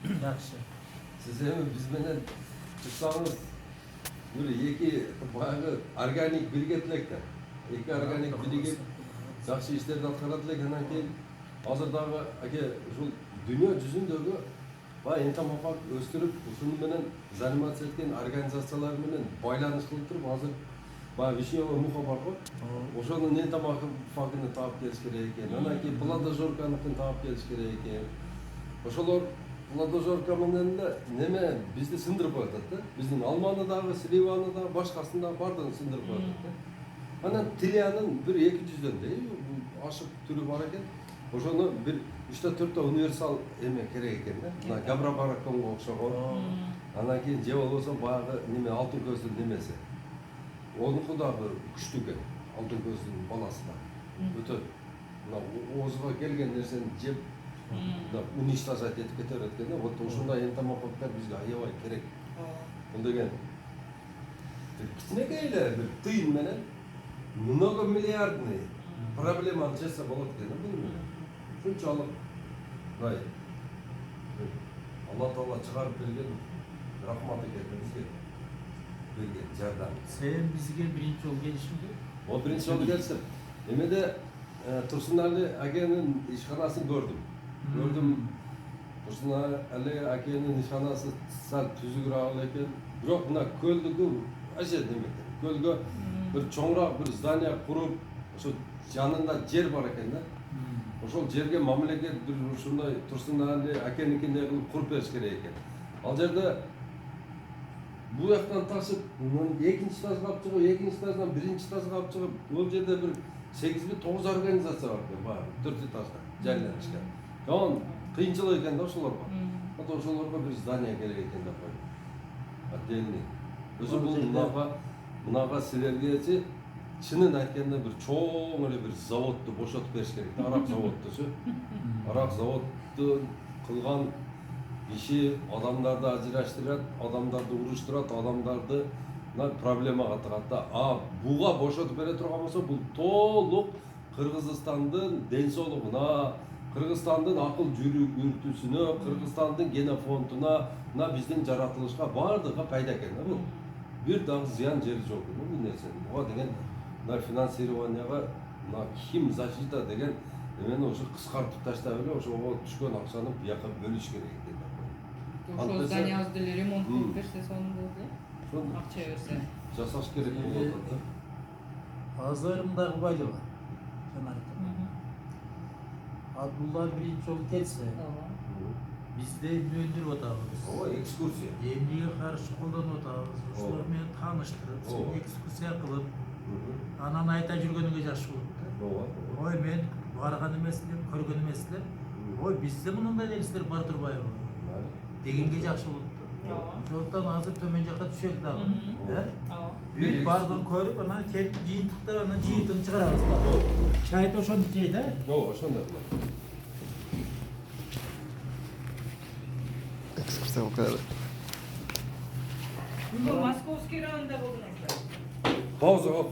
Yaxshi. Siz hem biz bilen çıksanız böyle iki bayağı organik biriketlikler. İki organik birikip yaxshi işlerden atkaratlık. Keyin hazırdağı şu dünya yüzündeki bayağı entamafak östürüp şunun bilen zanimat etken organizasyonlar bilen baylanış kılıp turup hazır bayağı Vишнева muha var mı? Oşonun entamafakını taap geliş gerek eken. Keyin Pladozorkanıkını taap geliş gerek eken. Oşolar Pladozorka bilen de neme bizde sındırıp atады. Bizning Almanya'da, Slivana'da, başkasında bardığını sındırıp atады. Ana Tilyanın bir 200'den değil, bu aşık türü var eken. Oşonu bir 3-4 universal emek gerek eken de. Buna Gabra Barakkonga okşagan. Ana keyin je bolboso bayağı neme altın gözlü nemesi. Onuku da bir күчтүү экен. Altın gözlünün balası da. Öte mына озуга келген нерсени жеп уничтожать этип кете берет экен да. Вот ушундай энтомофагдар бизге аябай керек. Бул деген кичинекей эле бир тыйын менен многомиллиардный проблеманы чечсе болот экен да бул менен. Ушунчалык мындай Алла Таала чыгарып берген рахмат экен бизге. Берген жардам. Sen bizge birinci yol gelişimde. O birinci yolu gelsin. Emede Tursunali Age'nin işhanasını gördüm. Gördüm. Tursunali Age'nin işhanası sal tüzük ağırlayken. Yok buna köldüğü acı demek. Köldüğü bir çoğrak bir zdaniye kurup şu yanında yer var eken de. Oşol жерге mamleket bir şunday Tursunali Age'ninkinde kurup beriş gerek eken. Al yerde bu yaktan taşıp, ikinci stajga alып чыгып, экинчи стаждан биринчи стажга алып чыгып, бул жерде bir 8-9 организация бар экен, баягы 4 этажда жайланышкан. Жаман кыйынчылык экен да ошолорго. Ата ошолорго bir здание керек экен деп койду. Отдельный. Өзү бул мынага силергечи чынын айтканда bir чоң эле bir заводду бошотуп бериш керек да, арак заводдусу. Арак заводду кылган işi adamlarda ajıraştırat, adamlarda uruşturat, adamlarda problemaga tыгат. Буга бошотуп бере турган болсо, бул толук Кыргызстандын ден соолугуна, Кыргызстандын акыл жүрүтүүсүнө, Кыргызстандын генофондуна, биздин жаратылышка бардыгы пайда экен да бул. Бир дагы зыян жери жок бул нерсенин. Буга деген финансированияга ким защита деген эмени ошо кыскартып таштап эле ошого түшкөн акчаны бияка бөлүш керек экен. Ошол зданиябызды эле ремонт кылып берсе сонун болот э. Акча берсе. Жасаш керек болот да. Азырымдагы байлы бар. Abdullah birinci yol kelse, bizde öndürüp atağımız. Ova ekskursiya. Emniye karşı kollanıp atağımız. Uşular meni tanıştırıp, sen ekskursiya kılıp, anan ayta жүргөнүngө жакшы болот. Ой мен барган эмесмин, көргөн эмесмин. Ой бизде мындай нерселер бар турбайбы? Дегенге жакшы болот. Ошондон азыр төмөн жакка түшөлүк дагы. Бүт бардыгын көрүп, анан келип жыйынтыктар, анан жыйынтыгын чыгарабыз. Чайты ошондо жейт, э? Ооба, ошондой. Экскурсия окуялы. Московский районда болдуңуздар. Пауза.